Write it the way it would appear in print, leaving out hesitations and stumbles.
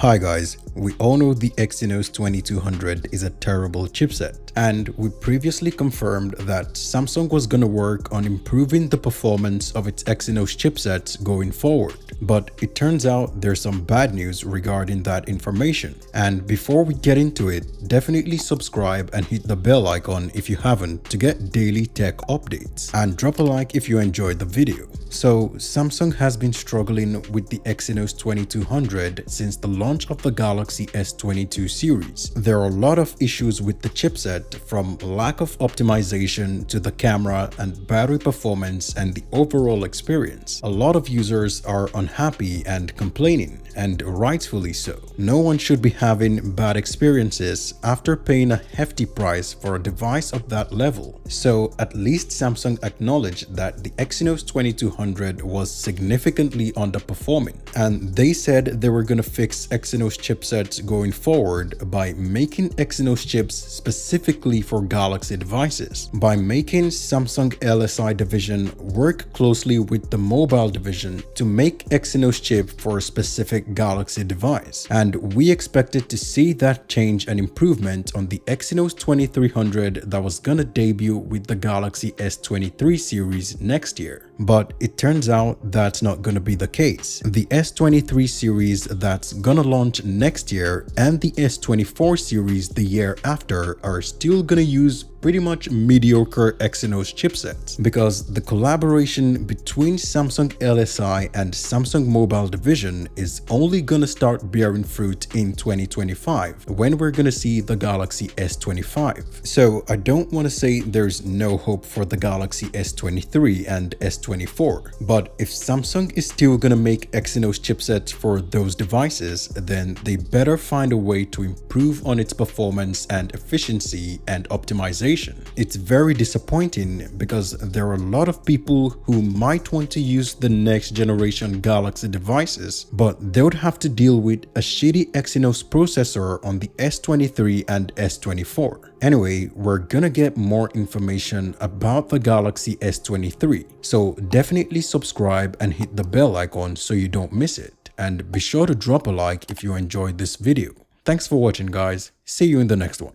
Hi guys, we all know the Exynos 2200 is a terrible chipset, and we previously confirmed that Samsung was gonna work on improving the performance of its Exynos chipsets going forward. But it turns out there's some bad news regarding that information. And before we get into it, definitely subscribe and hit the bell icon if you haven't to get daily tech updates. And drop a like if you enjoyed the video. So Samsung has been struggling with the Exynos 2200 since the launch of the Galaxy S22 series. There are a lot of issues with the chipset, from lack of optimization to the camera and battery performance and the overall experience. A lot of users are unhappy and complaining, and rightfully so. No one should be having bad experiences after paying a hefty price for a device of that level. So at least Samsung acknowledged that the Exynos 2200 was significantly underperforming, and they said they were gonna fix Exynos chipsets going forward by making Exynos chips specifically for Galaxy devices, by making Samsung LSI division work closely with the mobile division to make Exynos chip for a specific Galaxy device. And we expected to see that change and improvement on the Exynos 2300 that was gonna debut with the Galaxy S23 series next year. But it turns out that's not gonna be the case. The S23 series that's gonna launch next year and the S24 series the year after are still gonna use pretty much mediocre Exynos chipsets, because the collaboration between Samsung LSI and Samsung Mobile Division is only gonna start bearing fruit in 2025 when we're gonna see the Galaxy S25. So I don't want to say there's no hope for the Galaxy S23 and S24, but if Samsung is still gonna make Exynos chipsets for those devices, then they better find a way to improve on its performance and efficiency and optimization. It's very disappointing because there are a lot of people who might want to use the next generation Galaxy devices, but they would have to deal with a shitty Exynos processor on the S23 and S24. Anyway, we're gonna get more information about the Galaxy S23, so definitely subscribe and hit the bell icon so you don't miss it. And be sure to drop a like if you enjoyed this video. Thanks for watching guys, see you in the next one.